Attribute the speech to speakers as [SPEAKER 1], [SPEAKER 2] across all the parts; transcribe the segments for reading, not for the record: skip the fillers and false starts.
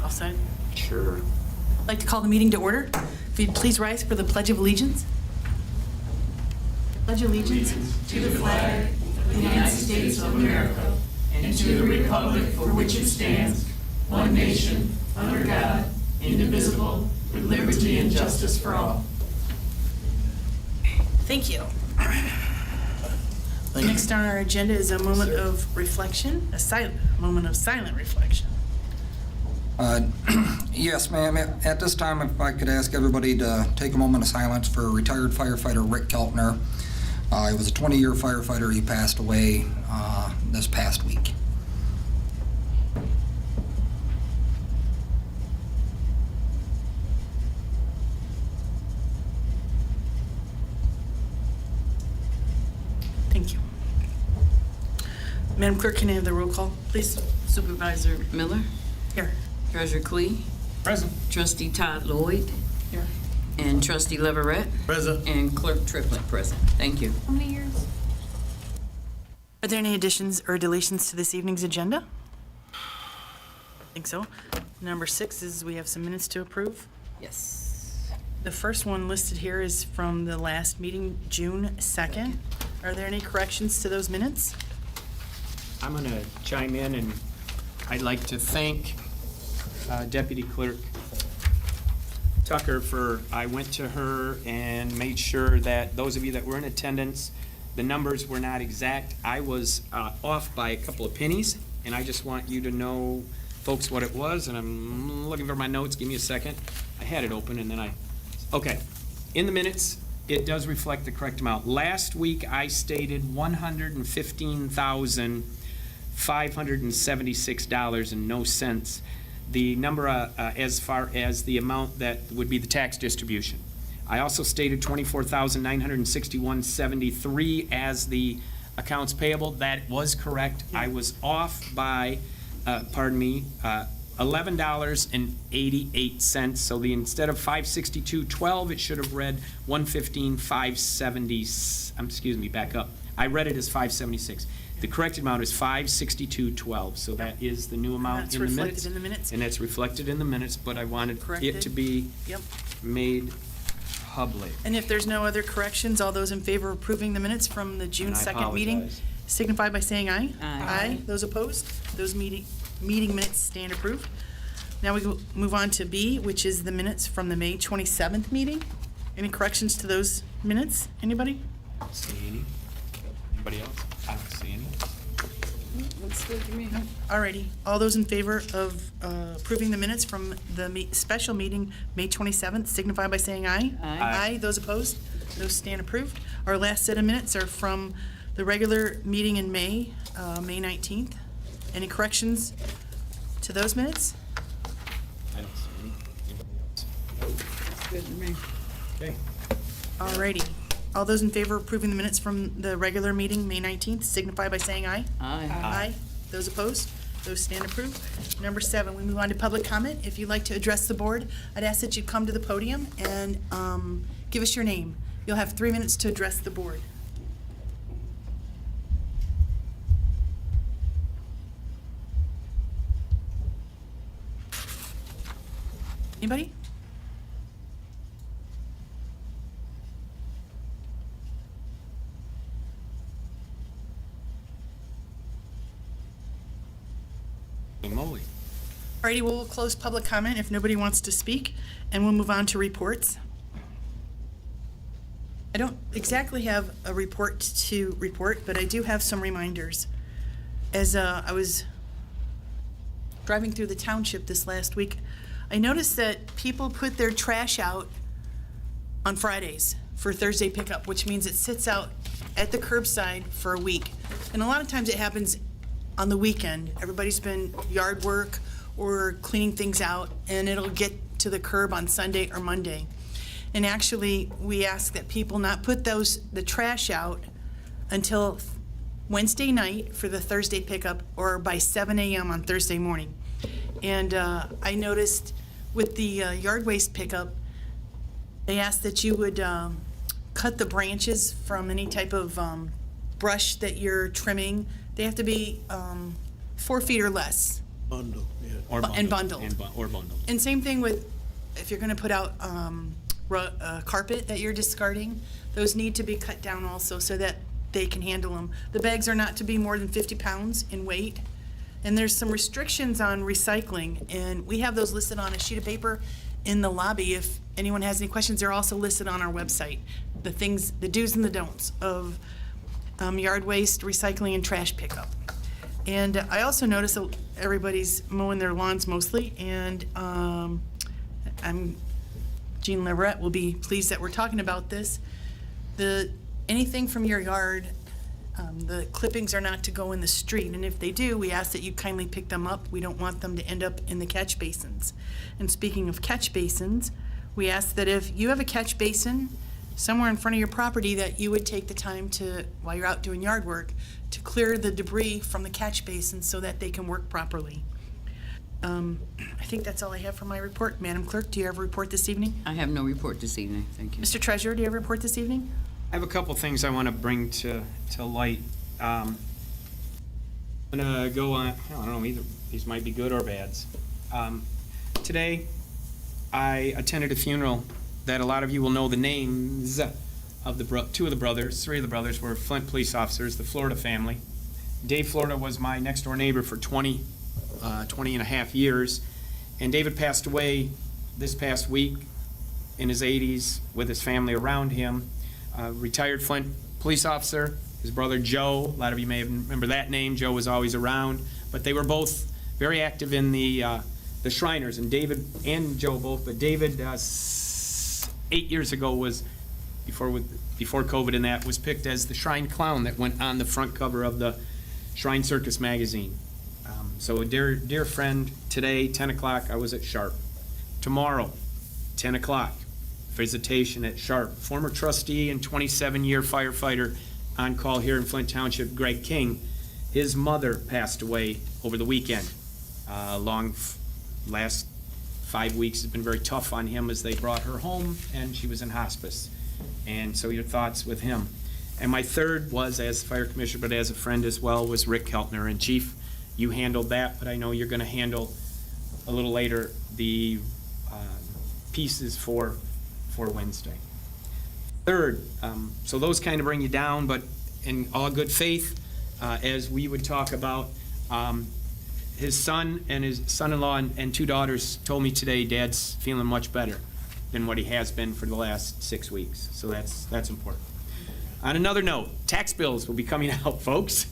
[SPEAKER 1] All set?
[SPEAKER 2] Sure.
[SPEAKER 1] I'd like to call the meeting to order. If you'd please rise for the Pledge of Allegiance. Pledge allegiance to the flag of the United States of America and to the republic for which it stands, one nation, under God, indivisible, with liberty and justice for all. Thank you. Next on our agenda is a moment of reflection, a moment of silent reflection.
[SPEAKER 3] Yes, ma'am. At this time, if I could ask everybody to take a moment of silence for retired firefighter Rick Keltner. He was a 20-year firefighter. He passed away this past week.
[SPEAKER 1] Thank you. Madam Clerk, can I have the roll call, please?
[SPEAKER 4] Supervisor Miller,
[SPEAKER 1] Here.
[SPEAKER 4] Treasurer Clee,
[SPEAKER 2] Present.
[SPEAKER 4] Trustee Todd Lloyd,
[SPEAKER 1] Here.
[SPEAKER 4] and Trustee Leverett,
[SPEAKER 2] Present.
[SPEAKER 4] and Clerk Triplett present. Thank you.
[SPEAKER 5] How many years?
[SPEAKER 1] Are there any additions or deletions to this evening's agenda? I think so. Number 6 is we have some minutes to approve.
[SPEAKER 4] Yes.
[SPEAKER 1] The first one listed here is from the last meeting, June 2nd. Are there any corrections to those minutes?
[SPEAKER 2] I'm going to chime in, and I'd like to thank Deputy Clerk Tucker I went to her and made sure that those of you that were in attendance, the numbers were not exact. I was off by a couple of pennies, and I just want you to know, folks, what it was, and I'm looking for my notes. Give me a second. I had it open, and then okay. In the minutes, it does reflect the correct amount. Last week, I stated $115,576.00. The number as far as the amount that would be the tax distribution. I also stated $24,961.73 as the accounts payable. That was correct. I was off by, $11.88. So instead of $562.12, it should have read $115,570. Excuse me, back up. I read it as $576. The corrected amount is $562.12. So that is the new amount in the minutes.
[SPEAKER 1] That's reflected in the minutes.
[SPEAKER 2] And that's reflected in the minutes, but I wanted
[SPEAKER 1] Corrected.
[SPEAKER 2] it to be
[SPEAKER 1] Yep.
[SPEAKER 2] made public.
[SPEAKER 1] And if there's no other corrections, all those in favor of approving the minutes from the June
[SPEAKER 2] And I
[SPEAKER 1] 2nd meeting
[SPEAKER 2] apologize.
[SPEAKER 1] signify by saying aye.
[SPEAKER 4] Aye.
[SPEAKER 1] Those opposed? Those meeting minutes stand approved. Now we move on to B, which is the minutes from the May 27th meeting. Any corrections to those minutes? Anybody?
[SPEAKER 2] See any? Anybody else? I don't see any.
[SPEAKER 4] Looks good to me.
[SPEAKER 1] Alrighty. All those in favor of approving the minutes from the special meeting, May 27th, signify by saying aye.
[SPEAKER 4] Aye.
[SPEAKER 1] Those opposed? Those stand approved. Our last set of minutes are from the regular meeting in May, May 19th. Any corrections to those minutes?
[SPEAKER 2] I don't see any. Anybody else?
[SPEAKER 4] Looks good to me.
[SPEAKER 2] Okay.
[SPEAKER 1] Alrighty. All those in favor of approving the minutes from the regular meeting, May 19th, signify by saying aye.
[SPEAKER 4] Aye.
[SPEAKER 1] Aye. Those opposed? Those stand approved. Number 7, we move on to public comment. If you'd like to address the board, I'd ask that you come to the podium and give us your name. You'll have 3 minutes to address the board. Anybody?
[SPEAKER 2] Holy moly.
[SPEAKER 1] Alrighty, we'll close public comment if nobody wants to speak, and we'll move on to reports. I don't exactly have a report to report, but I do have some reminders. As I was driving through the township this last week, I noticed that people put their trash out on Fridays for Thursday pickup, which means it sits out at the curbside for a week. And a lot of times it happens on the weekend. Everybody's been yard work or cleaning things out, and it'll get to the curb on Sunday or Monday. And actually, we ask that people not put the trash out until Wednesday night for the Thursday pickup or by 7 a.m. on Thursday morning. And I noticed with the yard waste pickup, they asked that you would cut the branches from any type of brush that you're trimming they have to be 4 feet or less.
[SPEAKER 5] Bundle, yeah.
[SPEAKER 2] Or
[SPEAKER 1] And bundled.
[SPEAKER 2] Or bundled.
[SPEAKER 1] And same thing with, if you're gonna put out carpet that you're discarding, those need to be cut down also so that they can handle them. The bags are not to be more than 50 pounds in weight. And there's some restrictions on recycling, and we have those listed on a sheet of paper in the lobby. If anyone has any questions, they're also listed on our website. The things, the do's and the don'ts of yard waste, recycling, and trash pickup. And I also notice that everybody's mowing their lawns mostly, and Jean Leverett will be pleased that we're talking about this. Anything from your yard, the clippings are not to go in the street, and if they do, we ask that you kindly pick them up. We don't want them to end up in the catch basins. And speaking of catch basins, we ask that if you have a catch basin somewhere in front of your property, that you would take the time to, while you're out doing yard work, to clear the debris from the catch basins so that they can work properly. I think that's all I have for my report. Madam Clerk, do you have a report this evening?
[SPEAKER 4] I have no report this evening, thank you.
[SPEAKER 1] Mr. Treasurer, do you have a report this evening?
[SPEAKER 2] I have a couple things I want to bring to light. I'm going to go on, I don't know, either these might be good or bads. Today, I attended a funeral that a lot of you will know the names of two of the brothers. 3 of the brothers were Flint police officers, the Florida family. Dave Florida was my next door neighbor for 20 and a half years. And David passed away this past week in his 80s with his family around him. Retired Flint police officer, his brother Joe, a lot of you may remember that name. Joe was always around, but they were both very active in the Shriners, and David and Joe both, but David 8 years ago was, before COVID and that, was picked as the Shrine Clown that went on the front cover of the Shrine Circus magazine. So a dear friend, today, 10 o'clock, I was at Sharp. Tomorrow, 10 o'clock, visitation at Sharp. Former trustee and 27-year firefighter on call here in Flint Township, Greg King. His mother passed away over the weekend. Last 5 weeks has been very tough on him as they brought her home and she was in hospice. And so your thoughts with him. And my third was, as fire commissioner, but as a friend as well, was Rick Keltner. And Chief, you handled that, but I know you're going to handle a little later the pieces for Wednesday. Third, so those kind of bring you down, but in all good faith, as we would talk about, his son and his son-in-law and 2 daughters told me today, Dad's feeling much better than what he has been for the last 6 weeks. So that's important. On another note, tax bills will be coming out, folks.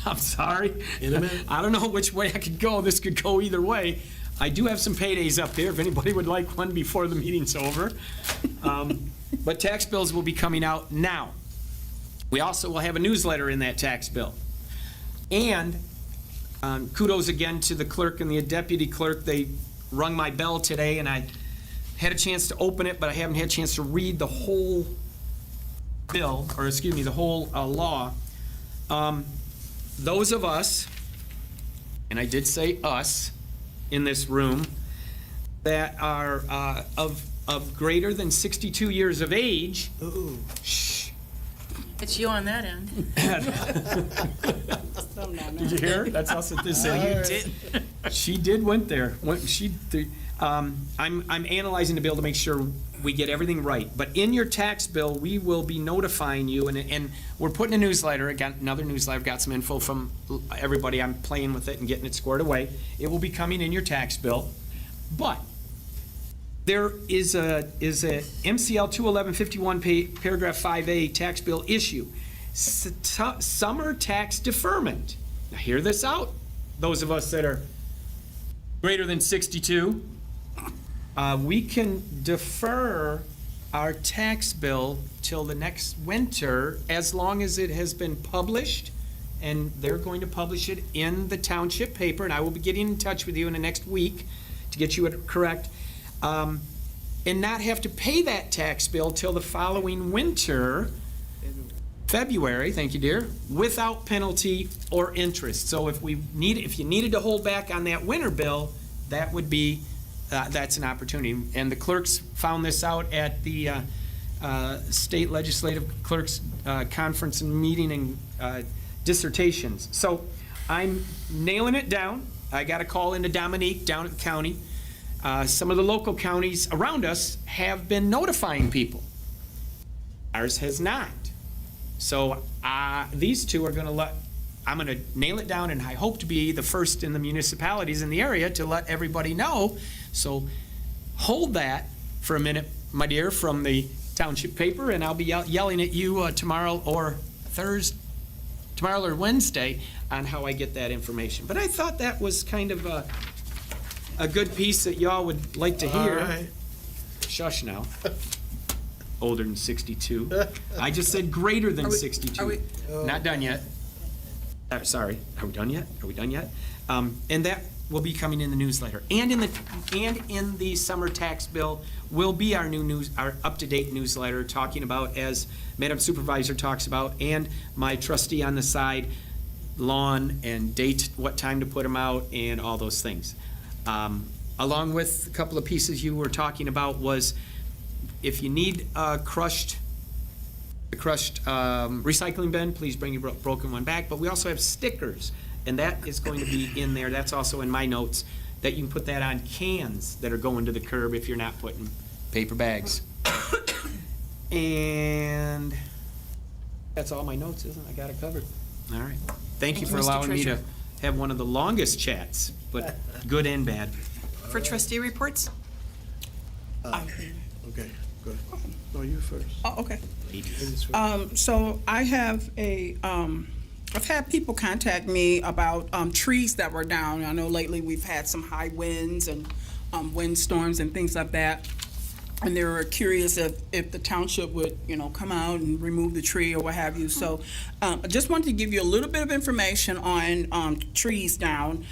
[SPEAKER 2] I'm sorry.
[SPEAKER 5] In a minute.
[SPEAKER 2] I don't know which way I could go. This could go either way. I do have some paydays up there if anybody would like one before the meeting's over. But tax bills will be coming out now. We also will have a newsletter in that tax bill. And kudos again to the clerk and the deputy clerk. They rung my bell today, and I had a chance to open it, but I haven't had a chance to read the whole bill, or excuse me, the whole law. Those of us, and I did say us, in this room that are of greater than 62 years of age.
[SPEAKER 5] Ooh.
[SPEAKER 2] Shh.
[SPEAKER 1] It's you on that end.
[SPEAKER 2] Did you hear? That's us at this end. She did went there. I'm analyzing the bill to make sure we get everything right. But in your tax bill, we will be notifying you, and we're putting a newsletter, again, another newsletter, got some info from everybody. I'm playing with it and getting it squared away. It will be coming in your tax bill. But there is a MCL 21151 paragraph 5A tax bill issue. Summer tax deferment. Now hear this out, those of us that are greater than 62. We can defer our tax bill till the next winter as long as it has been published, and they're going to publish it in the township paper, and I will be getting in touch with you in the next week to get you it correct, and not have to pay that tax bill till the following winter, February, thank you, dear, without penalty or interest. So if you needed to hold back on that winter bill, that would be that's an opportunity. And the clerks found this out at the state legislative clerks conference and meeting and dissertations. So I'm nailing it down. I got a call into Dominique down at the county. Some of the local counties around us have been notifying people. Ours has not. So these two are I'm going to nail it down, and I hope to be the first in the municipalities in the area to let everybody know. So hold that for a minute, my dear, from the township paper, and I'll be yelling at you tomorrow or Wednesday on how I get that information. But I thought that was kind of a good piece that y'all would like to hear.
[SPEAKER 5] All right.
[SPEAKER 2] Shush now. Older than 62. I just said greater than 62. Not done yet. Sorry, are we done yet? Are we done yet? And that will be coming in the newsletter. And in the summer tax bill will be our our up-to-date newsletter talking about, as Madam Supervisor talks about, and my trustee on the side, lawn and date, what time to put them out, and all those things. Along with a couple of pieces you were talking about was, if you need a crushed recycling bin, please bring your broken one back. But we also have stickers, and that is going to be in there. That's also in my notes, that you can put that on cans that are going to the curb if you're not putting paper bags. And that's all my notes, isn't it? I got it covered. All right. Thank you for
[SPEAKER 1] Mr.
[SPEAKER 2] allowing me to
[SPEAKER 1] Treasurer.
[SPEAKER 2] have one of the longest chats, but good and bad.
[SPEAKER 1] For trustee reports?
[SPEAKER 5] Okay, good. No, you first.
[SPEAKER 6] Oh, okay.
[SPEAKER 2] Ladies.
[SPEAKER 6] So I have I've had people contact me about trees that were down. I know lately we've had some high winds and windstorms and things like that. And they were curious if the township would, come out and remove the tree or what have you. So I just wanted to give you a little bit of information on trees down.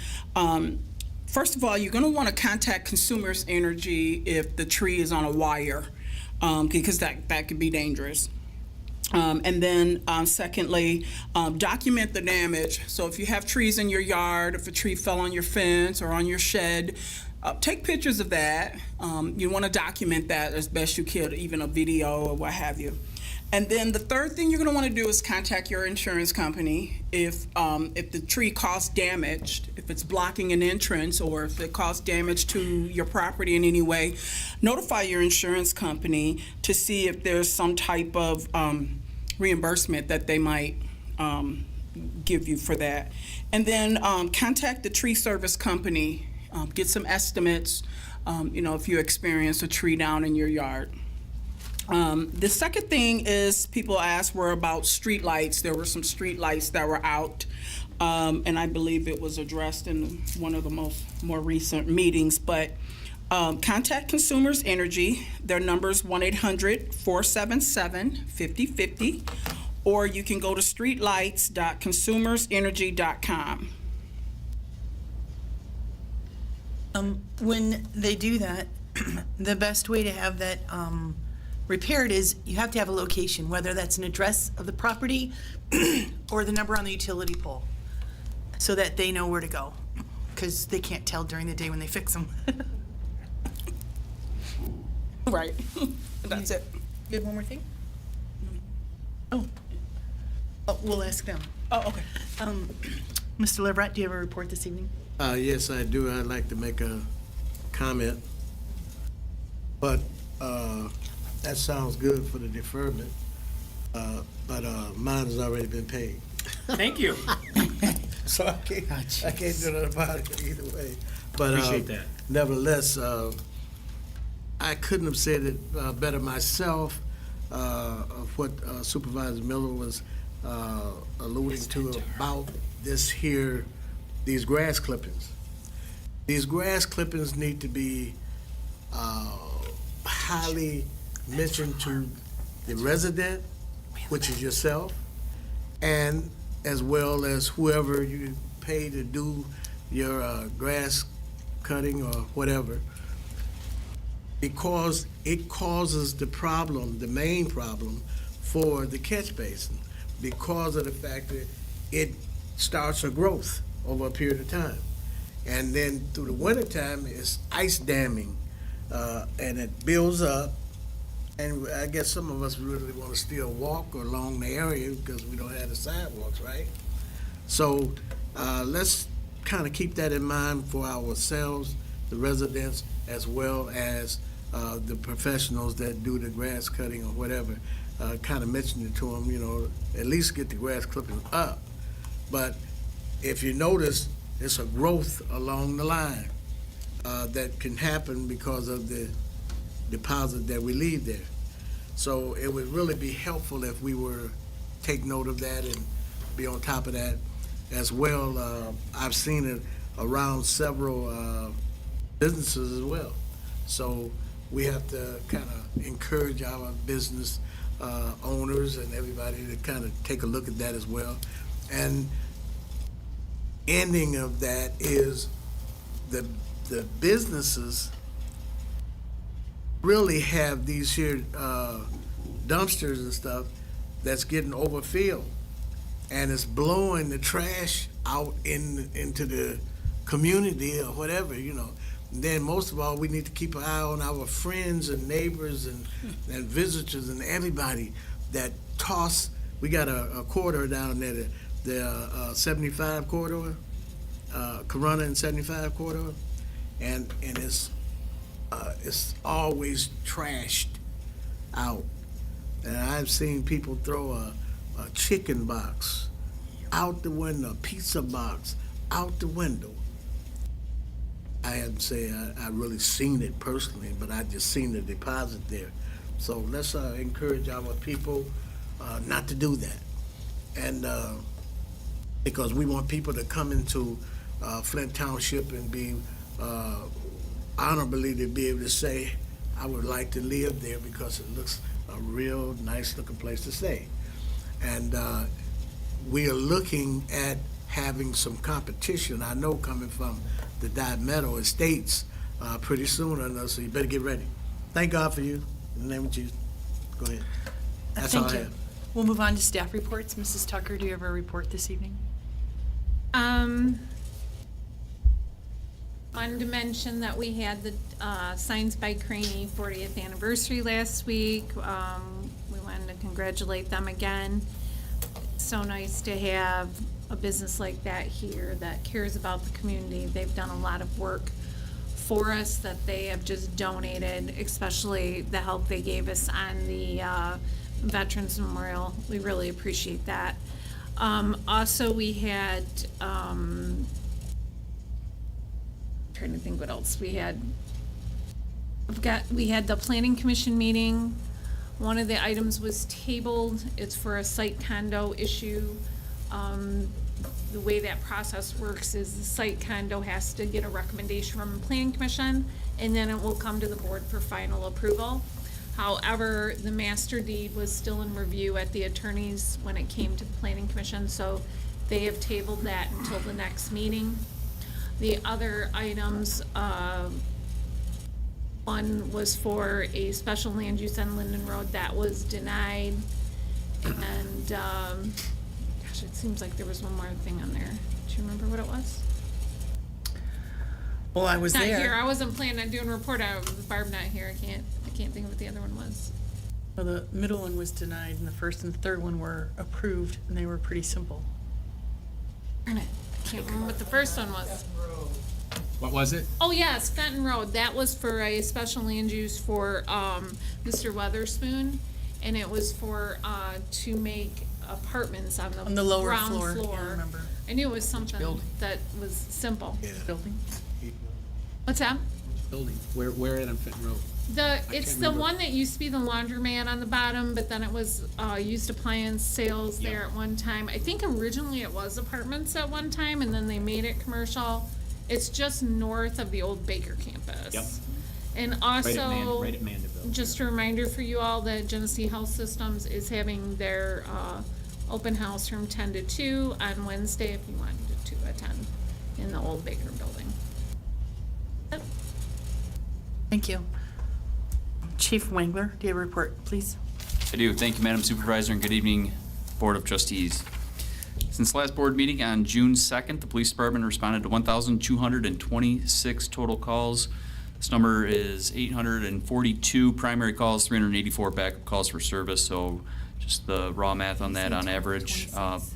[SPEAKER 6] First of all, you're going to want to contact Consumers Energy if the tree is on a wire, because that could be dangerous. And then secondly, document the damage. So if you have trees in your yard, if a tree fell on your fence or on your shed, take pictures of that. You want to document that as best you can, even a video or what have you. And then the third thing you're going to want to do is contact your insurance company if the tree caused damage, if it's blocking an entrance, or if it caused damage to your property in any way. Notify your insurance company to see if there's some type of reimbursement that they might give you for that. And then contact the tree service company, get some estimates, if you experience a tree down in your yard. The second thing is, people asked were about street lights. There were some street lights that were out, and I believe it was addressed in one of the more recent meetings. But contact Consumers Energy. Their number is 1-800-477-5050, or you can go to streetlights.consumersenergy.com.
[SPEAKER 1] When they do that, the best way to have that repaired is you have to have a location, whether that's an address of the property or the number on the utility pole, so that they know where to go, because they can't tell during the day when they fix them.
[SPEAKER 6] Right. That's it.
[SPEAKER 1] You have one more thing? Oh, we'll ask them.
[SPEAKER 6] Oh, okay.
[SPEAKER 1] Mr. Leverett, do you have a report this evening?
[SPEAKER 5] Yes, I do. I'd like to make a comment. But that sounds good for the deferment, but mine has already been paid.
[SPEAKER 2] Thank you.
[SPEAKER 5] So I can't do nothing about it either way. But
[SPEAKER 2] Appreciate that.
[SPEAKER 5] Nevertheless, I couldn't have said it better myself, of what Supervisor Miller was alluding to about these grass clippings. These grass clippings need to be highly mentioned to the resident, which is yourself, and as well as whoever you pay to do your grass cutting or whatever, because it causes the main problem for the catch basin, because of the fact that it starts a growth over a period of time. And then through the wintertime, it's ice damming, and it builds up. And I guess some of us really want to still walk along the area because we don't have the sidewalks, right? So let's kind of keep that in mind for ourselves, the residents, as well as the professionals that do the grass cutting or whatever. Kind of mention it to them, you know, at least get the grass clippings up. But if you notice, it's a growth along the line that can happen because of the deposit that we leave there. So it would really be helpful if we were take note of that and be on top of that as well. I've seen it around several businesses as well. So we have to kind of encourage our business owners and everybody to kind of take a look at that as well. And ending of that is the businesses really have these here dumpsters and stuff that's getting overfilled, and it's blowing the trash out into the community or whatever, you know. And then most of all, we need to keep an eye on our friends and neighbors and visitors and everybody that toss. We got a corridor down there, the 75 corridor, Corona and 75 corridor, and it's always trashed out. And I've seen people throw a chicken box out the window, a pizza box out the window. I haven't said I really seen it personally, but I just seen the deposit there. So let's encourage our people not to do that. And because we want people to come into Flint Township and be honorably to be able to say, I would like to live there because it looks a real nice looking place to stay. And we are looking at having some competition, I know, coming from the Dynamite estates pretty soon on us, so you better get ready. Thank God for you. In the name of Jesus. Go ahead. That's all I
[SPEAKER 1] Thank you.
[SPEAKER 5] have.
[SPEAKER 1] We'll move on to staff reports. Mrs. Tucker, do you have a report this evening?
[SPEAKER 7] Wanted to mention that we had the Signs by Craney 40th anniversary last week. We wanted to congratulate them again. It's so nice to have a business like that here that cares about the community. They've done a lot of work for us that they have just donated, especially the help they gave us on the Veterans Memorial. We really appreciate that. Also, we had, trying to think what else we had. We had the Planning Commission meeting. One of the items was tabled. It's for a site condo issue. The way that process works is the site condo has to get a recommendation from the Planning Commission, and then it will come to the board for final approval. However, the master deed was still in review at the attorneys when it came to the Planning Commission, so they have tabled that until the next meeting. The other items, one was for a special land use on Linden Road that was denied, and gosh, it seems like there was one more thing on there. Do you remember what it was?
[SPEAKER 1] Well, I was
[SPEAKER 7] Not
[SPEAKER 1] there.
[SPEAKER 7] here. I wasn't planning on doing a report. With Barb not here, I can't think of what the other one was.
[SPEAKER 1] Well, the middle one was denied, and the first and third one were approved, and they were pretty simple.
[SPEAKER 7] Darn it. I can't remember what the first one was.
[SPEAKER 2] What was it?
[SPEAKER 7] Oh, yes, Fenton Road. That was for a special land use for Mr. Weatherspoon, and it was for to make apartments on
[SPEAKER 1] On the lower
[SPEAKER 7] ground
[SPEAKER 1] floor, yeah, I remember.
[SPEAKER 7] I knew it was something
[SPEAKER 2] building?
[SPEAKER 7] that was simple.
[SPEAKER 5] Yeah.
[SPEAKER 1] Building?
[SPEAKER 7] What's that?
[SPEAKER 2] Building. Where at on Fenton Road?
[SPEAKER 7] It's
[SPEAKER 2] can't
[SPEAKER 7] the
[SPEAKER 2] remember.
[SPEAKER 7] one that used to be the laundromat on the bottom, but then it was used appliance sales there
[SPEAKER 2] Yeah.
[SPEAKER 7] at one time. I think originally it was apartments at one time, and then they made it commercial. It's just north of the old Baker campus.
[SPEAKER 2] Yep.
[SPEAKER 7] And
[SPEAKER 2] Right
[SPEAKER 7] also,
[SPEAKER 2] at Mandeville.
[SPEAKER 7] just a reminder for you all that Genesee Health Systems is having their open house from 10 to 2 on Wednesday if you wanted to attend in the old Baker building. Yep.
[SPEAKER 1] Thank you. Chief Wengler, do you have a report, please?
[SPEAKER 8] I do. Thank you, Madam Supervisor, and good evening, Board of Trustees. Since last board meeting on June 2nd, the Police Department responded to 1,226 total calls. This number is 842 primary calls, 384 backup calls for service, so just just the raw math on that on average.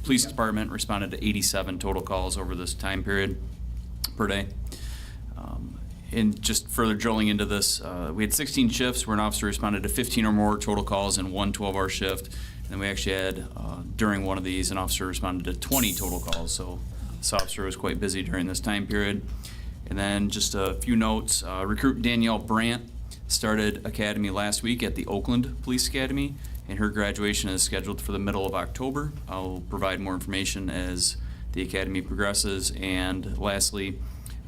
[SPEAKER 8] Police department responded to 87 total calls over this time period per day. And just further drilling into this, we had 16 shifts where an officer responded to 15 or more total calls in one 12-hour shift. And then we actually had, during one of these, an officer responded to 20 total calls. So this officer was quite busy during this time period. And then just a few notes. Recruit Danielle Brandt started academy last week at the Oakland Police Academy, and her graduation is scheduled for the middle of October. I'll provide more information as the academy progresses. And lastly,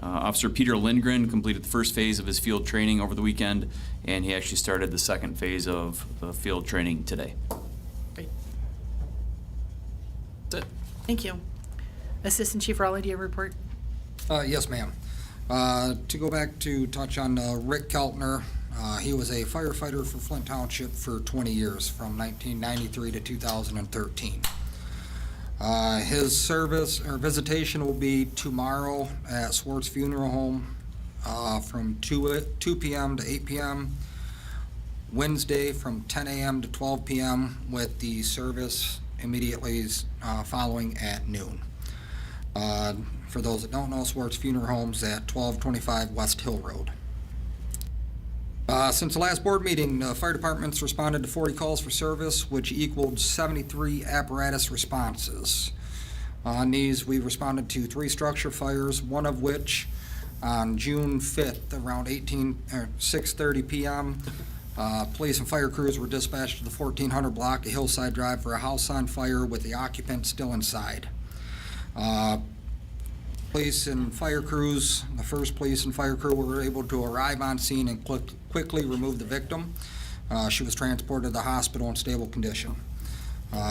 [SPEAKER 8] Officer Peter Lindgren completed the first phase of his field training over the weekend, and he actually started the second phase of the field training today.
[SPEAKER 1] Great.
[SPEAKER 8] That's it.
[SPEAKER 1] Thank you. Assistant Chief Raleigh, do you have a report?
[SPEAKER 3] Yes, ma'am. To go back to touch on Rick Keltner, he was a firefighter for Flint Township for 20 years, from 1993 to 2013. His service or visitation will be tomorrow at Swartz Funeral Home from 2 p.m. to 8 p.m. Wednesday from 10 a.m. to 12 p.m. with the service immediately following at noon. For those that don't know, Swartz Funeral Home's at 1225 West Hill Road. Since the last board meeting, the fire departments responded to 40 calls for service, which equaled 73 apparatus responses. On these, we responded to 3 structure fires, one of which on June 5th around 6:30 p.m. Police and fire crews were dispatched to the 1400 block of Hillside Drive for a house on fire with the occupant still inside. Police and fire crews, the first police and fire crew were able to arrive on scene and quickly remove the victim. She was transported to the hospital in stable condition.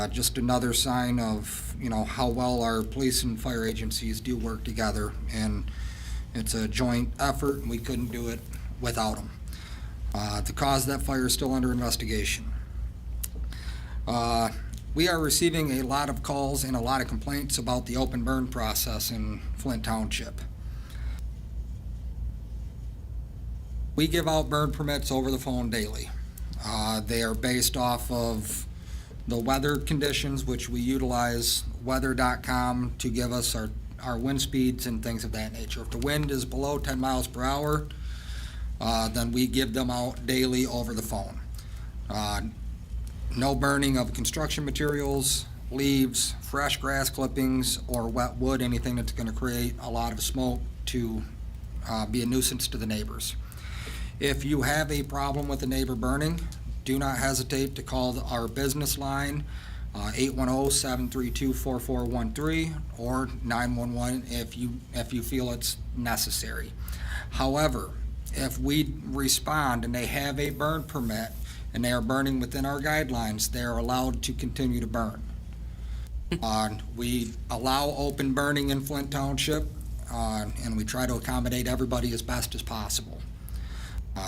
[SPEAKER 3] Just another sign of, how well our police and fire agencies do work together, and it's a joint effort, and we couldn't do it without them. The cause of that fire is still under investigation. We are receiving a lot of calls and a lot of complaints about the open burn process in Flint Township. We give out burn permits over the phone daily. They are based off of the weather conditions, which we utilize weather.com to give us our wind speeds and things of that nature. If the wind is below 10 miles per hour, then we give them out daily over the phone. No burning of construction materials, leaves, fresh grass clippings, or wet wood, anything that's going to create a lot of smoke to be a nuisance to the neighbors. If you have a problem with a neighbor burning, do not hesitate to call our business line, 810-732-4413, or 911 if you feel it's necessary. However, if we respond and they have a burn permit, and they are burning within our guidelines, they are allowed to continue to burn. We allow open burning in Flint Township, and we try to accommodate everybody as best as possible.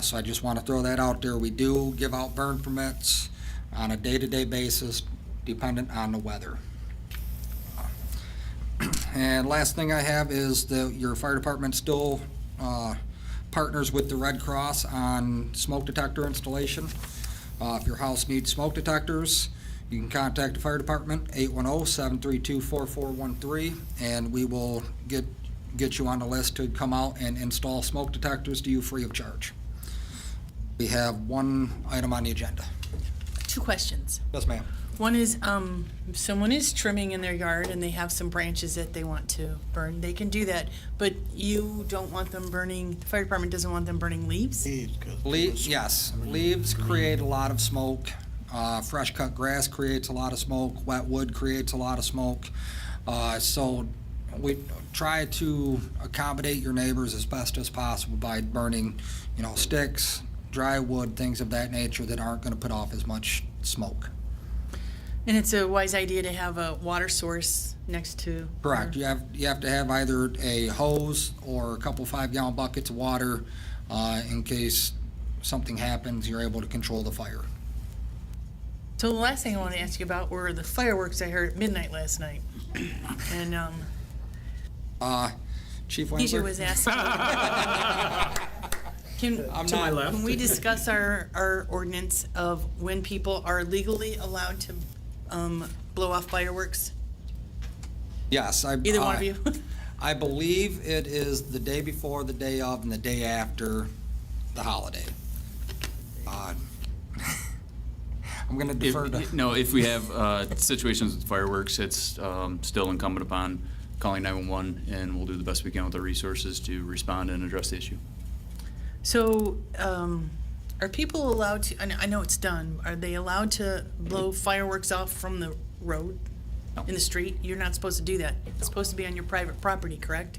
[SPEAKER 3] So I just want to throw that out there. We do give out burn permits on a day-to-day basis, dependent on the weather. And last thing I have is your fire department still partners with the Red Cross on smoke detector installation. If your house needs smoke detectors, you can contact the fire department, 810-732-4413, and we will get you on the list to come out and install smoke detectors to you free of charge. We have one item on the agenda.
[SPEAKER 1] 2 questions.
[SPEAKER 3] Yes, ma'am.
[SPEAKER 1] One is, someone is trimming in their yard and they have some branches that they want to burn. They can do that, but you don't want them burning, the fire department doesn't want them burning leaves?
[SPEAKER 3] Yes, leaves create a lot of smoke. Fresh cut grass creates a lot of smoke. Wet wood creates a lot of smoke. So we try to accommodate your neighbors as best as possible by burning, sticks, dry wood, things of that nature that aren't going to put off as much smoke.
[SPEAKER 1] And it's a wise idea to have a water source next to.
[SPEAKER 3] Correct. You have to have either a hose or a couple 5-gallon buckets of water in case something happens, you're able to control the fire.
[SPEAKER 1] So the last thing I want to ask you about were the fireworks I heard at midnight last night. And
[SPEAKER 3] Chief
[SPEAKER 1] Keisha
[SPEAKER 3] Wengler?
[SPEAKER 1] was asking.
[SPEAKER 2] To my left.
[SPEAKER 1] Can we discuss our ordinance of when people are legally allowed to blow off fireworks?
[SPEAKER 3] Yes,
[SPEAKER 1] Either one of you?
[SPEAKER 3] I believe it is the day before, the day of, and the day after the holiday. I'm gonna defer to.
[SPEAKER 8] No, if we have situations with fireworks, it's still incumbent upon calling 911, and we'll do the best we can with our resources to respond and address the issue.
[SPEAKER 1] So, are people allowed to, I know it's done, are they allowed to blow fireworks off from the road?
[SPEAKER 8] No.
[SPEAKER 1] In the street? You're not supposed to do that. It's supposed to be on your private property, correct?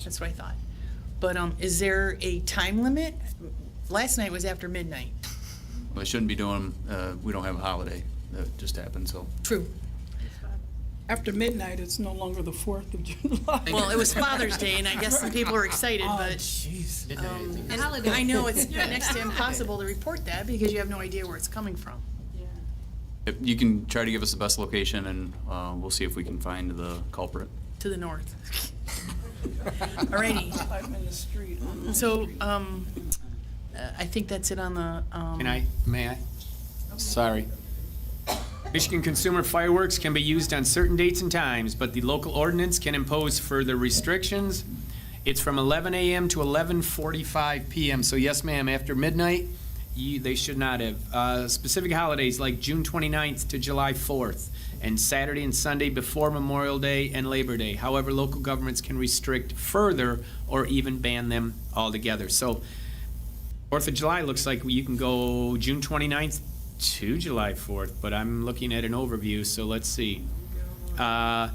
[SPEAKER 1] That's what I thought. But, is there a time limit? Last night was after midnight.
[SPEAKER 8] Well, I shouldn't be doing, we don't have a holiday. That just happened, so.
[SPEAKER 1] True.
[SPEAKER 6] After midnight, it's no longer the 4th of July.
[SPEAKER 1] Well, it was Father's Day, and I guess some people are excited, but, and I know it's next to impossible to report that because you have no idea where it's coming from.
[SPEAKER 8] If you can try to give us the best location, and we'll see if we can find the culprit.
[SPEAKER 1] To the north. Alrighty,
[SPEAKER 6] I'm in the street.
[SPEAKER 1] so, I think that's it on the,
[SPEAKER 2] May I? Sorry. Michigan consumer fireworks can be used on certain dates and times, but the local ordinance can impose further restrictions. It's from 11 a.m. to 11:45 p.m. So yes, ma'am, after midnight, they should not have. Specific holidays like June 29th to July 4th, and Saturday and Sunday before Memorial Day and Labor Day. However, local governments can restrict further or even ban them altogether. So 4th of July looks like you can go June 29th to July 4th, but I'm looking at an overview, so let's see.
[SPEAKER 6] It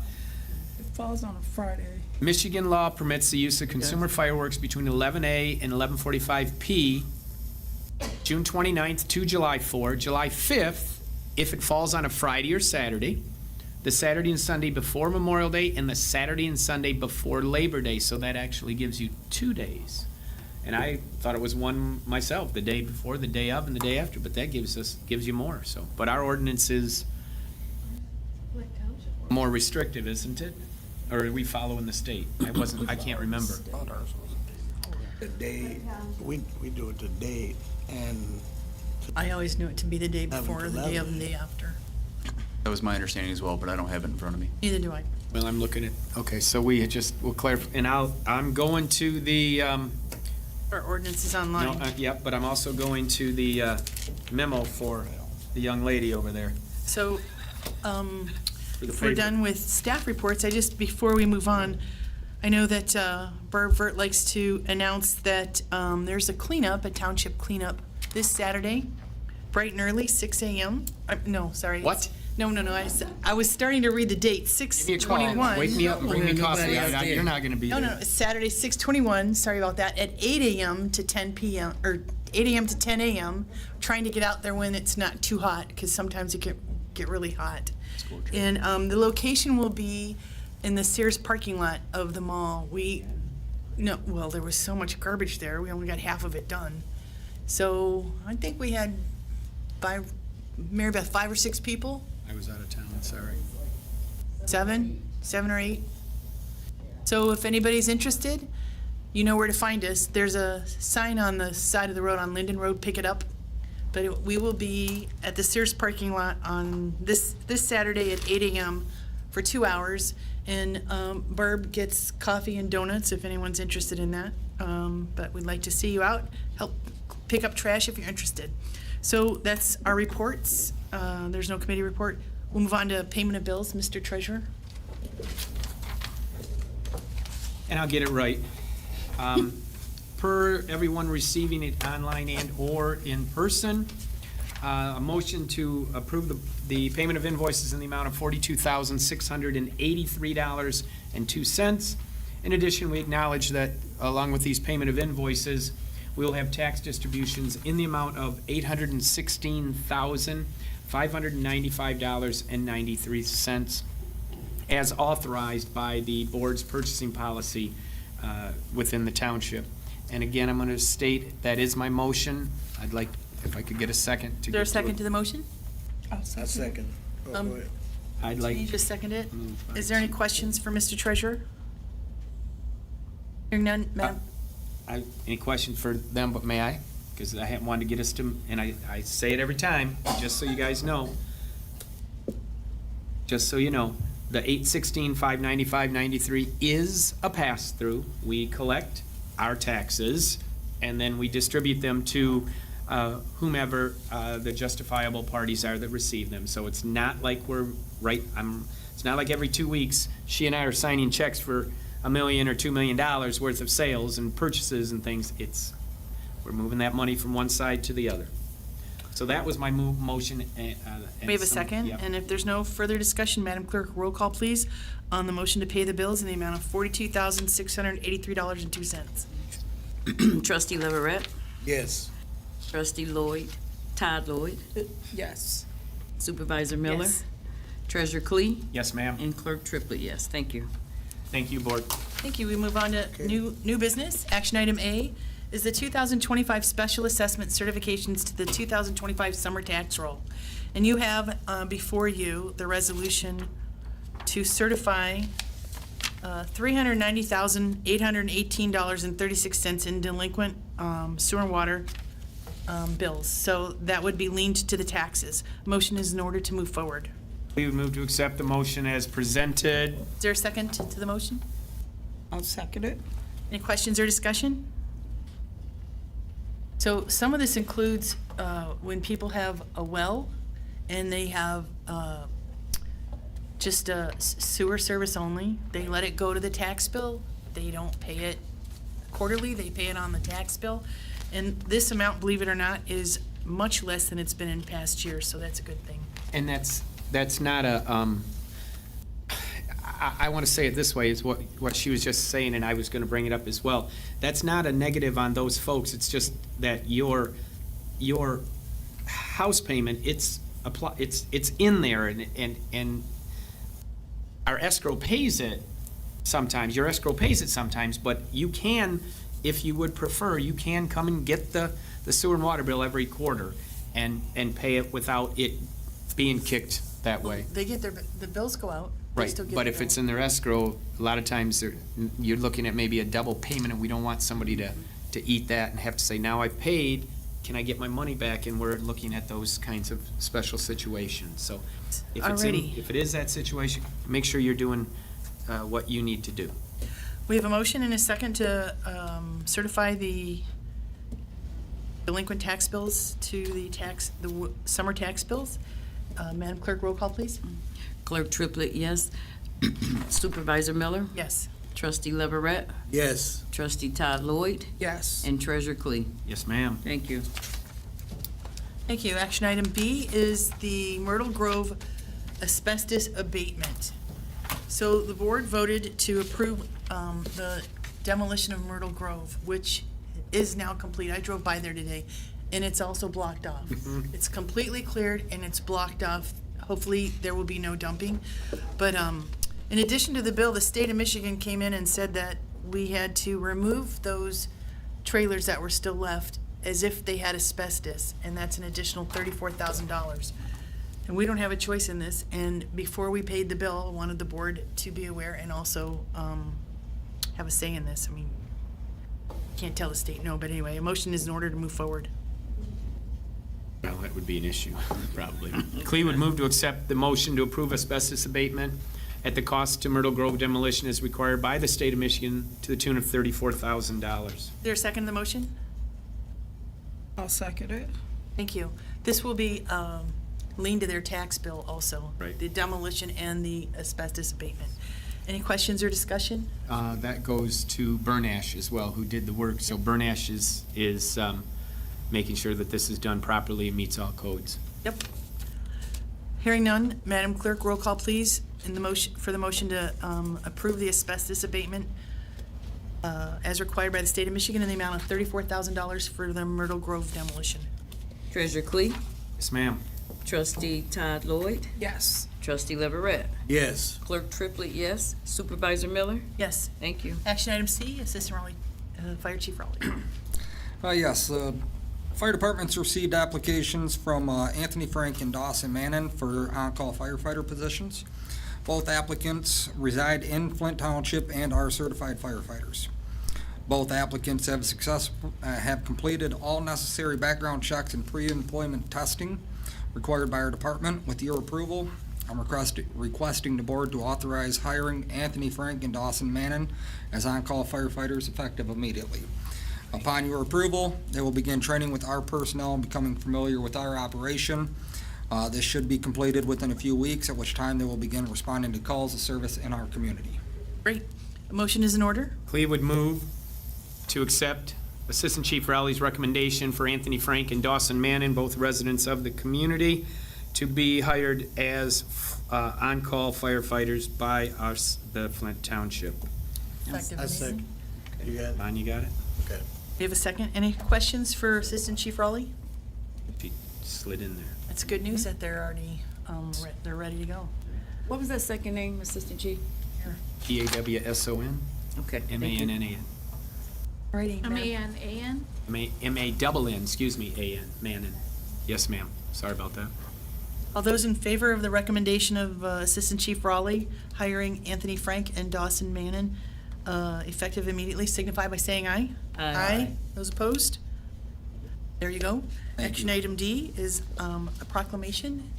[SPEAKER 6] falls on a Friday.
[SPEAKER 2] Michigan law permits the use of consumer fireworks between 11 a and 11:45 p. June 29th to July 4, July 5th, if it falls on a Friday or Saturday, the Saturday and Sunday before Memorial Day, and the Saturday and Sunday before Labor Day, so that actually gives you 2 days. And I thought it was one myself, the day before, the day of, and the day after, but that gives you more, so. But our ordinance is more restrictive, isn't it? Or are we following the state? I can't remember.
[SPEAKER 5] The day, we do it the day, and
[SPEAKER 1] I always knew it to be the day before, the day of, and the day after.
[SPEAKER 8] That was my understanding as well, but I don't have it in front of me.
[SPEAKER 1] Neither do I.
[SPEAKER 2] Well, I'm looking at, okay, so we'll clarify, and I'm going to the,
[SPEAKER 1] Our ordinance is
[SPEAKER 2] no,
[SPEAKER 1] online.
[SPEAKER 2] yep, but I'm also going to the memo for the young lady over there.
[SPEAKER 1] So,
[SPEAKER 2] for the
[SPEAKER 1] if we're
[SPEAKER 2] paper.
[SPEAKER 1] done with staff reports, before we move on, I know that Barb Vert likes to announce that there's a cleanup, a township cleanup, this Saturday, bright and early, 6 a.m. No, sorry.
[SPEAKER 2] What?
[SPEAKER 1] No, I was starting to read the date,
[SPEAKER 2] Give me a call.
[SPEAKER 1] 6/21.
[SPEAKER 2] Wake me up and bring me coffee. You're not gonna be
[SPEAKER 1] No,
[SPEAKER 2] there.
[SPEAKER 1] no, it's Saturday, 6/21, sorry about that, at 8 a.m. to 10 p.m., or 8 a.m. to 10 a.m., trying to get out there when it's not too hot, because sometimes it get really hot. And the location will be in the Sears parking lot of the mall. There was so much garbage there, we only got half of it done. So I think we had Mary Beth, 5 or 6 people?
[SPEAKER 2] I was out of town, sorry.
[SPEAKER 1] 7 or 8. So if anybody's interested, you know where to find us. There's a sign on the side of the road on Linden Road, pick it up. But we will be at the Sears parking lot on this Saturday at 8 a.m. for 2 hours. And Barb gets coffee and donuts if anyone's interested in that. But we'd like to see you out, help pick up trash if you're interested. So that's our reports. There's no committee report. We'll move on to payment of bills, Mr. Treasurer.
[SPEAKER 2] And I'll get it right. Per everyone receiving it online and/or in person, a motion to approve the payment of invoices in the amount of $42,683.02. In addition, we acknowledge that along with these payment of invoices, we will have tax distributions in the amount of $816,595.93 as authorized by the board's purchasing policy within the township. And again, I'm going to state that is my motion. I'd like, if I could get a second to
[SPEAKER 1] Is there a
[SPEAKER 2] get to
[SPEAKER 1] second
[SPEAKER 2] it.
[SPEAKER 1] to the motion?
[SPEAKER 5] I second. Oh,
[SPEAKER 1] Um,
[SPEAKER 5] go ahead.
[SPEAKER 2] I'd
[SPEAKER 1] Can
[SPEAKER 2] like,
[SPEAKER 1] you just second it?
[SPEAKER 2] Mm,
[SPEAKER 1] Is there any questions for Mr. Treasurer? Hearing none, Madam?
[SPEAKER 2] any questions for them, but may I? Because I wanted to get us to, and I say it every time, just so you guys know. just so you know, the 816, 595, 93 is a pass-through. We collect our taxes, and then we distribute them to whomever the justifiable parties are that receive them. So it's not like it's not like every 2 weeks, she and I are signing checks for $1 million or $2 million worth of sales and purchases and things. We're moving that money from one side to the other. So that was my motion.
[SPEAKER 1] We have a second, and if there's no further discussion, Madam Clerk, roll call, please, on the motion to pay the bills in the amount of $42,683.02.
[SPEAKER 4] Trustee Leverett,
[SPEAKER 5] Yes.
[SPEAKER 4] Trustee Lloyd, Todd Lloyd,
[SPEAKER 6] Yes.
[SPEAKER 4] Supervisor Miller,
[SPEAKER 1] Yes.
[SPEAKER 4] Treasurer Clee,
[SPEAKER 2] Yes, ma'am.
[SPEAKER 4] and Clerk Triplett, yes. Thank you.
[SPEAKER 2] Thank you, Board.
[SPEAKER 1] Thank you. We move on to new business. Action item A is the 2025 special assessment certifications to the 2025 summer tax roll. And you have before you the resolution to certify $390,818.36 in delinquent sewer and water bills. So that would be leaned to the taxes. Motion is in order to move forward.
[SPEAKER 2] We would move to accept the motion as presented.
[SPEAKER 1] Is there a second to the motion?
[SPEAKER 6] I'll second it.
[SPEAKER 1] Any questions or discussion? So some of this includes when people have a well and they have just a sewer service only. They let it go to the tax bill. They don't pay it quarterly. They pay it on the tax bill. And this amount, believe it or not, is much less than it's been in past years, so that's a good thing.
[SPEAKER 2] And that's not a, I want to say it this way, is what she was just saying, and I was going to bring it up as well. That's not a negative on those folks. It's just that your house payment, it's in there, and our escrow pays it sometimes. Your escrow pays it sometimes, but you can, if you would prefer, you can come and get the sewer and water bill every quarter and pay it without it being kicked that way.
[SPEAKER 1] They get the bills go out. They
[SPEAKER 2] Right,
[SPEAKER 1] still get
[SPEAKER 2] but
[SPEAKER 1] the
[SPEAKER 2] if
[SPEAKER 1] bill.
[SPEAKER 2] it's in their escrow, a lot of times you're looking at maybe a double payment, and we don't want somebody to eat that and have to say, now I paid, can I get my money back? And we're looking at those kinds of special situations. So if
[SPEAKER 1] Alrighty.
[SPEAKER 2] if it is that situation, make sure you're doing what you need to do.
[SPEAKER 1] We have a motion and a second to certify the delinquent tax bills to the summer tax bills. Madam Clerk, roll call, please.
[SPEAKER 4] Clerk Triplett, yes. Supervisor Miller,
[SPEAKER 1] Yes.
[SPEAKER 4] Trustee Leverett,
[SPEAKER 5] Yes.
[SPEAKER 4] Trustee Todd Lloyd,
[SPEAKER 6] Yes.
[SPEAKER 4] and Treasurer Clee.
[SPEAKER 2] Yes, ma'am.
[SPEAKER 4] Thank you.
[SPEAKER 1] Thank you. Action item B is the Myrtle Grove asbestos abatement. So the board voted to approve the demolition of Myrtle Grove, which is now complete. I drove by there today, and it's also blocked off. It's completely cleared and it's blocked off. Hopefully, there will be no dumping. But in addition to the bill, the state of Michigan came in and said that we had to remove those trailers that were still left as if they had asbestos, and that's an additional $34,000. And we don't have a choice in this, and before we paid the bill, I wanted the board to be aware and also have a say in this. I mean, can't tell the state no, but anyway, a motion is in order to move forward.
[SPEAKER 2] Well, that would be an issue, probably. Clee would move to accept the motion to approve asbestos abatement at the cost to Myrtle Grove demolition as required by the state of Michigan to the tune of $34,000.
[SPEAKER 1] Is there a second to the motion?
[SPEAKER 6] I'll second it.
[SPEAKER 1] Thank you. This will be leaned to their tax bill also.
[SPEAKER 2] Right.
[SPEAKER 1] The demolition and the asbestos abatement. Any questions or discussion?
[SPEAKER 2] That goes to Bernash as well, who did the work. So Bernash is making sure that this is done properly and meets all codes.
[SPEAKER 1] Yep. Hearing none, Madam Clerk, roll call, please, in the motion, for the motion to approve the asbestos abatement as required by the state of Michigan in the amount of $34,000 for the Myrtle Grove demolition.
[SPEAKER 4] Treasurer Clee,
[SPEAKER 2] Yes, ma'am.
[SPEAKER 4] Trustee Todd Lloyd,
[SPEAKER 6] Yes.
[SPEAKER 4] Trustee Leverett,
[SPEAKER 5] Yes.
[SPEAKER 4] Clerk Triplett, yes. Supervisor Miller,
[SPEAKER 1] Yes.
[SPEAKER 4] thank you.
[SPEAKER 1] Action item C, Assistant Raleigh, Fire Chief Raleigh.
[SPEAKER 3] Yes, fire departments received applications from Anthony Frank and Dawson Mannon for on-call firefighter positions. Both applicants reside in Flint Township and are certified firefighters. Both applicants have completed all necessary background checks and pre-employment testing required by our department. With your approval, I'm requesting the board to authorize hiring Anthony Frank and Dawson Mannon as on-call firefighters effective immediately. Upon your approval, they will begin training with our personnel and becoming familiar with our operation. This should be completed within a few weeks, at which time they will begin responding to calls of service in our community.
[SPEAKER 1] Great. A motion is in order.
[SPEAKER 2] Cleve would move to accept Assistant Chief Rowley's recommendation for Anthony Frank and Dawson Mannon, both residents of the community, to be hired as on-call firefighters by us, the Flint Township.
[SPEAKER 1] Effective
[SPEAKER 5] I second.
[SPEAKER 1] immediately.
[SPEAKER 5] You got it?
[SPEAKER 2] Lon, you got it?
[SPEAKER 5] Okay.
[SPEAKER 1] We have a second. Any questions for Assistant Chief Rowley?
[SPEAKER 2] If he slid in there.
[SPEAKER 1] It's good news that they're already, they're ready to go.
[SPEAKER 4] What was that second name, Assistant Chief?
[SPEAKER 2] P-A-W-S-O-N,
[SPEAKER 4] Okay. thank you.
[SPEAKER 2] M-A-N-N-A-N.
[SPEAKER 1] Alrighty.
[SPEAKER 7] M-A-N-A-N?
[SPEAKER 2] M-A-double-N, excuse me, A-N, Mannon. Yes, ma'am. Sorry about that.
[SPEAKER 1] All those in favor of the recommendation of Assistant Chief Rowley hiring Anthony Frank and Dawson Mannon effective immediately signify by saying aye.
[SPEAKER 4] Aye.
[SPEAKER 1] Those opposed? There you go.
[SPEAKER 3] Thank
[SPEAKER 1] Action
[SPEAKER 3] you.
[SPEAKER 1] item D is a proclamation.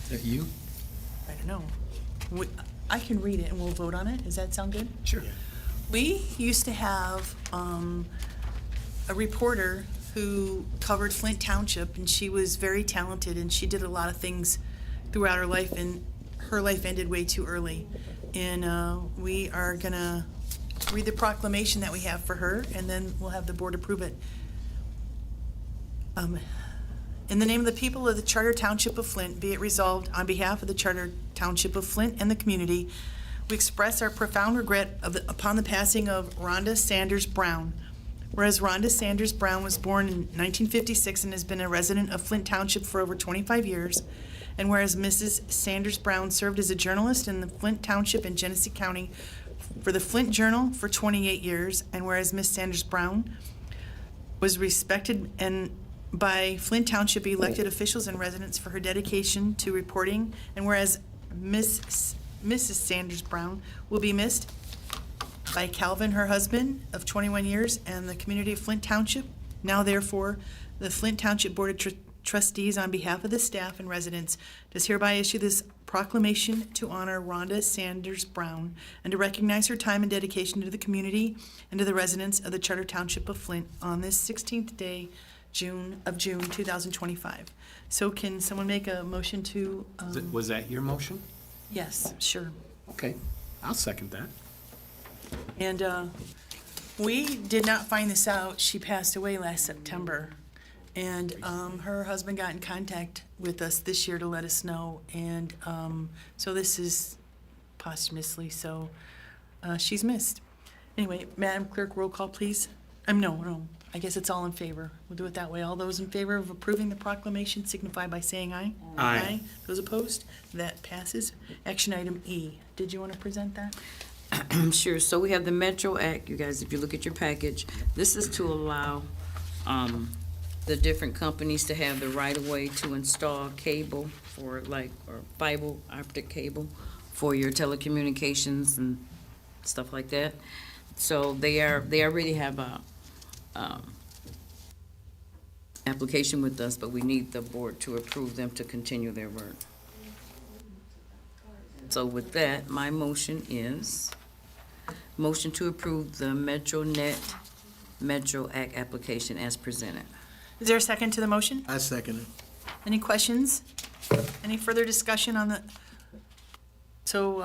[SPEAKER 2] Is that you?
[SPEAKER 1] I don't know. I can read it and we'll vote on it. Does that sound good?
[SPEAKER 2] Sure.
[SPEAKER 1] We used to have a reporter who covered Flint Township, and she was very talented, and she did a lot of things throughout her life, and her life ended way too early. And we are gonna read the proclamation that we have for her, and then we'll have the board approve it. In the name of the people of the Charter Township of Flint, be it resolved on behalf of the Charter Township of Flint and the community, we express our profound regret upon the passing of Rhonda Sanders Brown. Whereas Rhonda Sanders Brown was born in 1956 and has been a resident of Flint Township for over 25 years, and whereas Mrs. Sanders Brown served as a journalist in the Flint Township and Genesee County for the Flint Journal for 28 years, and whereas Miss Sanders Brown was respected and by Flint Township elected officials and residents for her dedication to reporting, and whereas Mrs. Sanders Brown will be missed by Calvin, her husband, of 21 years, and the community of Flint Township. Now therefore, the Flint Township Board of Trustees, on behalf of the staff and residents, does hereby issue this proclamation to honor Rhonda Sanders Brown and to recognize her time and dedication to the community and to the residents of the Charter Township of Flint on this 16th day of June 2025. So can someone make a motion to,
[SPEAKER 2] Was that your motion?
[SPEAKER 1] yes, sure.
[SPEAKER 2] Okay, I'll second that.
[SPEAKER 1] And we did not find this out. She passed away last September. And her husband got in contact with us this year to let us know. And so this is posthumously, so she's missed. Anyway, Madam Clerk, roll call, please. No, I guess it's all in favor. We'll do it that way. All those in favor of approving the proclamation signify by saying aye.
[SPEAKER 2] Aye.
[SPEAKER 1] Those opposed? That passes. Action item E. Did you want to present that?
[SPEAKER 4] Sure. So we have the Metro Act, you guys, if you look at your package, this is to allow the different companies to have the right of way to install cable for or fiber optic cable for your telecommunications and stuff like that. So they already have a application with us, but we need the board to approve them to continue their work. So with that, my motion is motion to approve the MetroNet Metro Act application as presented.
[SPEAKER 1] Is there a second to the motion?
[SPEAKER 5] I second it.
[SPEAKER 1] Any questions? Any further discussion on the, so,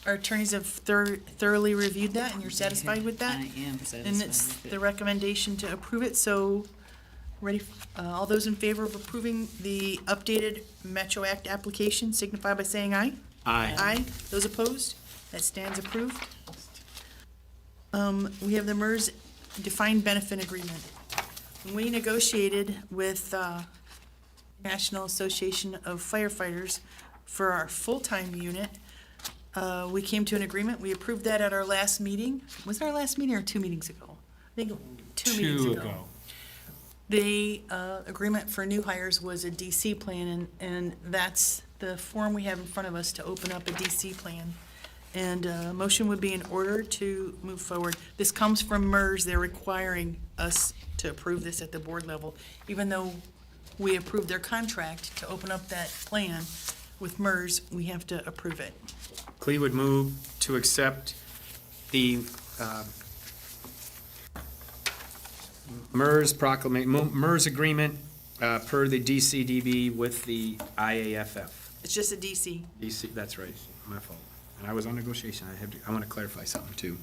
[SPEAKER 1] our attorneys have thoroughly reviewed that, and you're satisfied with that?
[SPEAKER 4] I am satisfied
[SPEAKER 1] And it's
[SPEAKER 4] with it.
[SPEAKER 1] the recommendation to approve it, so, ready, all those in favor of approving the updated Metro Act application signify by saying aye.
[SPEAKER 2] Aye.
[SPEAKER 1] Aye. Those opposed? That stands approved. We have the MERS defined benefit agreement. We negotiated with National Association of Firefighters for our full-time unit. We came to an agreement. We approved that at our last meeting. Was it our last meeting or 2 meetings ago? I think 2 meetings ago. The agreement for new hires was a DC plan, and that's the form we have in front of us to open up a DC plan. And a motion would be in order to move forward. This comes from MERS. They're requiring us to approve this at the board level, even though we approve their contract to open up that plan with MERS, we have to approve it.
[SPEAKER 2] Clee would move to accept the MERS agreement per the DCDB with the IAFF.
[SPEAKER 1] It's just a DC.
[SPEAKER 2] DC, that's right, my fault. And I was on negotiation, I want to clarify something too,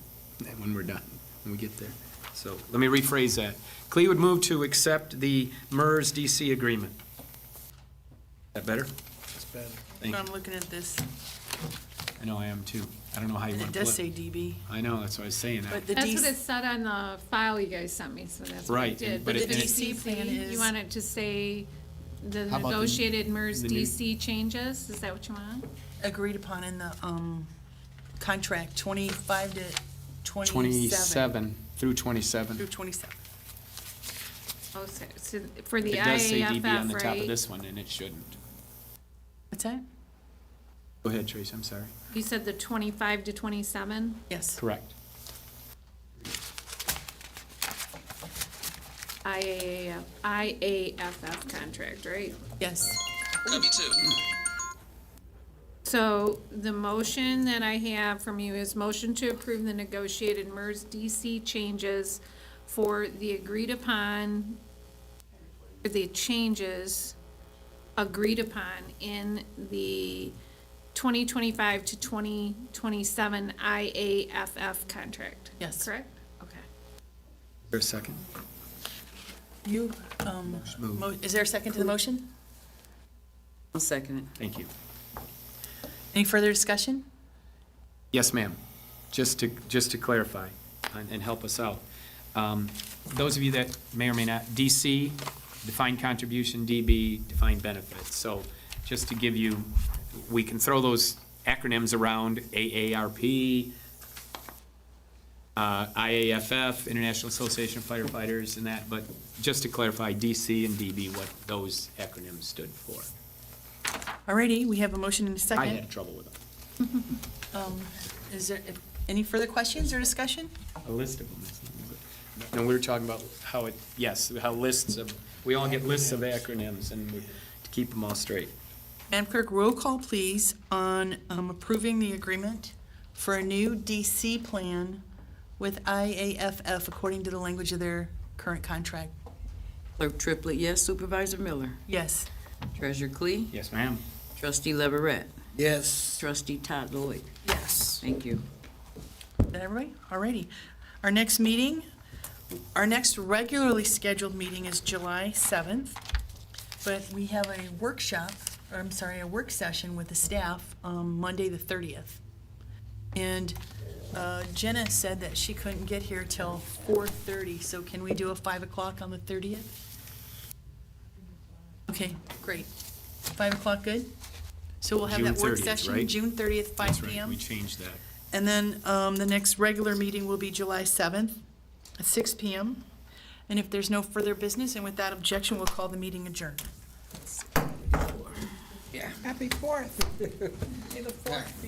[SPEAKER 2] when we're done, when we get there. So let me rephrase that. Clee would move to accept the MERS DC agreement. Is that better?
[SPEAKER 5] That's better.
[SPEAKER 2] Thank
[SPEAKER 1] I'm
[SPEAKER 2] you.
[SPEAKER 1] looking at this,
[SPEAKER 2] I know I am too. I don't know how you
[SPEAKER 1] and
[SPEAKER 2] want
[SPEAKER 1] it
[SPEAKER 2] to
[SPEAKER 1] does
[SPEAKER 2] put
[SPEAKER 1] say
[SPEAKER 2] it.
[SPEAKER 1] DB.
[SPEAKER 2] I know, that's what I was saying.
[SPEAKER 1] But the
[SPEAKER 7] That's what it
[SPEAKER 1] DC,
[SPEAKER 7] said on the file you guys sent me, so that's what I
[SPEAKER 2] Right,
[SPEAKER 7] did.
[SPEAKER 2] but
[SPEAKER 1] the
[SPEAKER 2] it- and it-
[SPEAKER 1] DC plan is.
[SPEAKER 7] You want it to say the
[SPEAKER 2] How about the-
[SPEAKER 7] negotiated MERS
[SPEAKER 2] the new-
[SPEAKER 7] DC changes? Is that what you want?
[SPEAKER 1] agreed upon in the, contract, 25 to 27.
[SPEAKER 2] 27 through 27.
[SPEAKER 1] Through 27.
[SPEAKER 7] Oh, so for the
[SPEAKER 2] It does say DB on
[SPEAKER 7] IAFF,
[SPEAKER 2] the top of
[SPEAKER 7] right?
[SPEAKER 2] this one, and it shouldn't.
[SPEAKER 1] What's that?
[SPEAKER 2] Go ahead, Trace, I'm sorry.
[SPEAKER 7] You said the 25 to 27?
[SPEAKER 1] Yes.
[SPEAKER 2] Correct.
[SPEAKER 7] IAFF contract, right?
[SPEAKER 1] Yes.
[SPEAKER 7] So the motion that I have from you is motion to approve the negotiated MERS DC changes for the agreed upon, the changes agreed upon in the 2025 to 2027 IAFF contract.
[SPEAKER 1] Yes.
[SPEAKER 7] Correct? Okay.
[SPEAKER 2] Is there a second?
[SPEAKER 1] You, is there a second to the motion?
[SPEAKER 4] I'll second it.
[SPEAKER 2] Thank you.
[SPEAKER 1] Any further discussion?
[SPEAKER 2] Yes, ma'am. Just to clarify and help us out. Those of you that may or may not, DC, defined contribution, DB, defined benefits. So just to give you, we can throw those acronyms around, AARP, IAFF, International Association of Firefighters and that, but just to clarify, DC and DB, what those acronyms stood for.
[SPEAKER 1] Alrighty, we have a motion and a
[SPEAKER 2] I
[SPEAKER 1] second.
[SPEAKER 2] had trouble with them.
[SPEAKER 1] Is there any further questions or discussion?
[SPEAKER 2] A list of them. And we were talking about how how lists of, we all get lists of acronyms and to keep them all straight.
[SPEAKER 1] Madam Clerk, roll call please on approving the agreement for a new DC plan with IAFF according to the language of their current contract.
[SPEAKER 4] Clerk Triplett, yes. Supervisor Miller.
[SPEAKER 1] Yes.
[SPEAKER 4] Treasurer Clee.
[SPEAKER 2] Yes, ma'am.
[SPEAKER 4] Trustee Leverett.
[SPEAKER 5] Yes.
[SPEAKER 4] Trustee Todd Lloyd.
[SPEAKER 1] Yes.
[SPEAKER 4] Thank you.
[SPEAKER 1] Is that everybody? Alrighty. Our next meeting, our next regularly scheduled meeting is July 7th, but we have a workshop, or I'm sorry, a work session with the staff Monday the 30th. And Jenna said that she couldn't get here till 4:30, so can we do a 5 o'clock on the 30th? Okay, great. 5 o'clock, good? So we'll have
[SPEAKER 2] June
[SPEAKER 1] that work
[SPEAKER 2] 30th,
[SPEAKER 1] session,
[SPEAKER 2] right?
[SPEAKER 1] June 30th, 5
[SPEAKER 2] That's right,
[SPEAKER 1] PM.
[SPEAKER 2] we changed that.
[SPEAKER 1] And then the next regular meeting will be July 7th at 6 PM. And if there's no further business, and without objection, we'll call the meeting adjourned.
[SPEAKER 6] Happy 4th. May the 4th be